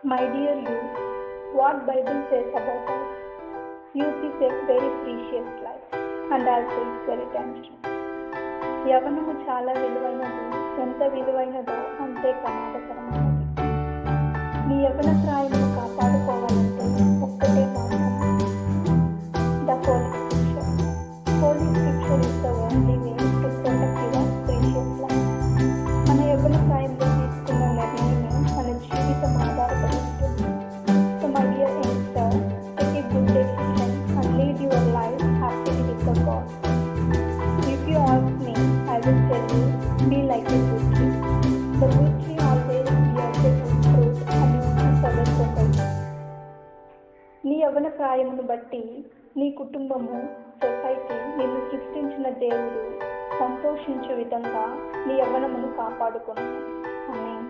My dear youth, what Bible says about us? Youth is a very precious life and also it's very dangerous. యవనము చాలా విలువైనది, ఎంత విలువైనదో అంతే ప్రమాదకరమైనది. నీ యవన ప్రాయమును కాపాడుకోవాలంటే ఒక్కటే మార్గం, the holy scripture. Holy scripture is the only way to protect your precious life. మన యవన ప్రాయంలో తీసుకున్న నిర్ణయమే మన జీవితం ఆధారపడి ఉంటుంది. So my dear youngster, take a good decision and lead your life happily with the god. If you ask me, I will tell you, be like a good tree. The good tree always bears a good fruit and uses our society. నీ యవ్వన ప్రాయమును బట్టి నీ కుటుంబము, society, నిన్ను సృష్టించిన దేవుడు సంతోషించే విధంగా నీ యవ్వనమును కాపాడుకున్నాను. ఆమేన్.